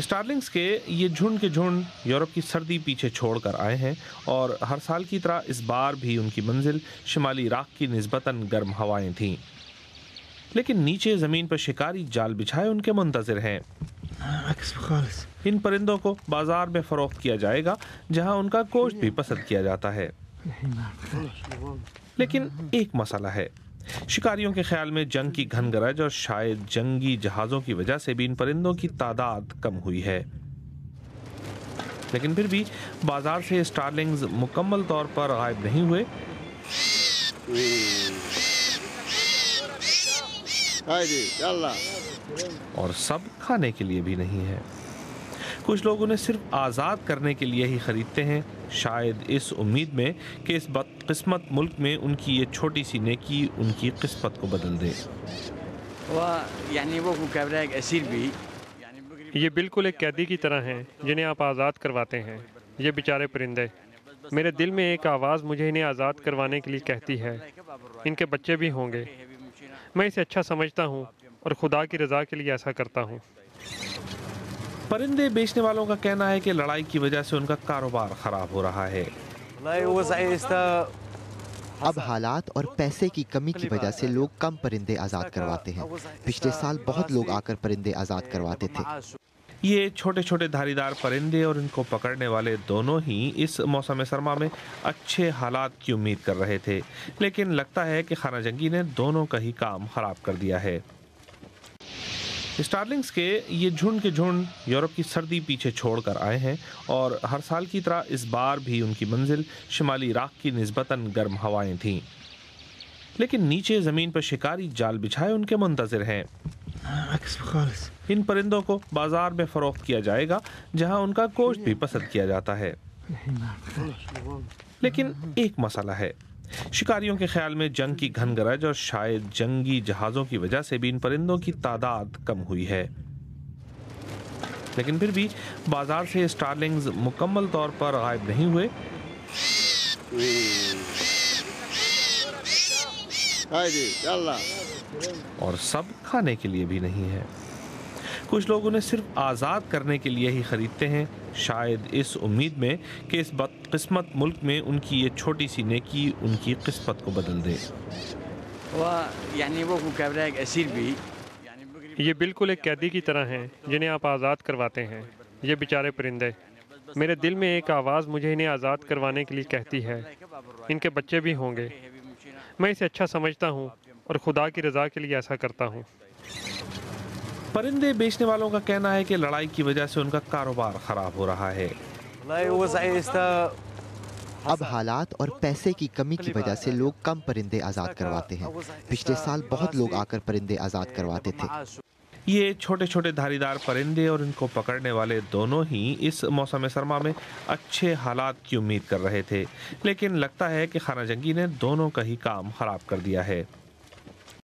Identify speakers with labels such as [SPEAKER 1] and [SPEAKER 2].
[SPEAKER 1] स्टारलिंग्स के ये झुंड के झुंड यूरोप की सर्दी पीछे छोड़कर आए हैं और हर साल की तरह इस बार भी उनकी मंजिल शिमाली इराक की निस्बतन गर्म हवाएं थीं। लेकिन नीचे ज़मीन पर शिकारी जाल बिछाए उनके मुंतज़िर हैं। इन परिंदों को बाजार में फ़रोख्त किया जाएगा, जहां उनका गोश्त भी पसंद किया जाता है। लेकिन एक मसला है, शिकारियों के ख्याल में जंग की घनगरज और शायद जंगी जहाज़ों की वजह से भी इन परिंदों की तादाद कम हुई है। लेकिन फिर भी बाजार से स्टारलिंग्स मुकम्मल तौर पर गायब नहीं हुए। और सब खाने के लिए भी नहीं है। कुछ लोग उन्हें सिर्फ आज़ाद करने के लिए ही खरीदते हैं, शायद इस उम्मीद में कि इस बदकिस्मत मुल्क में उनकी ये छोटी सी नेकी उनकी किस्मत को बदल दे।
[SPEAKER 2] ये बिल्कुल एक कैदी की तरह हैं जिन्हें आप आज़ाद करवाते हैं। ये बेचारे परिंदे, मेरे दिल में एक आवाज़ मुझे इन्हें आज़ाद करवाने के लिए कहती है। इनके बच्चे भी होंगे। मैं इसे अच्छा समझता हूँ और खुदा की रज़ा के लिए ऐसा करता हूँ।
[SPEAKER 1] परिंदे बेचने वालों का कहना है कि लड़ाई की वजह से उनका कारोबार खराब हो रहा है।
[SPEAKER 3] अब हालात और पैसे की कमी की वजह से लोग कम परिंदे आज़ाद करवाते हैं। पिछले साल बहुत लोग आकर परिंदे आज़ाद करवाते थे।
[SPEAKER 1] ये छोटे छोटे धारीदार परिंदे और इनको पकड़ने वाले दोनों ही इस मौसम सरमा में अच्छे हालात की उम्मीद कर रहे थे, लेकिन लगता है कि खाना जंगी ने दोनों का ही काम खराब कर दिया है। स्टारलिंग्स के ये झुंड के झुंड यूरोप की सर्दी पीछे छोड़कर आए हैं और हर साल की तरह इस बार भी उनकी मंजिल शिमाली इराक की निस्बतन गर्म हवाएं थीं। लेकिन नीचे ज़मीन पर शिकारी जाल बिछाए उनके मुंतज़िर हैं। इन परिंदों को बाजार में फ़रोख्त किया जाएगा, जहां उनका गोश्त भी पसंद किया जाता है। लेकिन एक मसला है, शिकारियों के ख्याल में जंग की घनगरज और शायद जंगी जहाज़ों की वजह से भी इन परिंदों की तादाद कम हुई है। लेकिन फिर भी बाजार से स्टारलिंग्स मुकम्मल तौर पर गायब नहीं हुए। और सब खाने के लिए भी नहीं है। कुछ लोग उन्हें सिर्फ आज़ाद करने के लिए ही खरीदते हैं, शायद इस उम्मीद में कि इस बदकिस्मत मुल्क में उनकी ये छोटी सी नेकी उनकी किस्मत को बदल दे।
[SPEAKER 2] ये बिल्कुल एक कैदी की तरह हैं जिन्हें आप आज़ाद करवाते हैं। ये बेचारे परिंदे, मेरे दिल में एक आवाज़ मुझे इन्हें आज़ाद करवाने के लिए कहती है। इनके बच्चे भी होंगे। मैं इसे अच्छा समझता हूँ और खुदा की रज़ा के लिए ऐसा करता हूँ।
[SPEAKER 1] परिंदे बेचने वालों का कहना है कि लड़ाई की वजह से उनका कारोबार खराब हो रहा है।
[SPEAKER 3] अब हालात और पैसे की कमी की वजह से लोग कम परिंदे आज़ाद करवाते हैं। पिछले साल बहुत लोग आकर परिंदे आज़ाद करवाते थे।
[SPEAKER 1] ये छोटे छोटे धारीदार परिंदे और इनको पकड़ने वाले दोनों ही इस मौसम सरमा में अच्छे हालात की उम्मीद कर रहे थे, लेकिन लगता है कि खाना जंगी ने दोनों का ही काम खराब कर दिया है।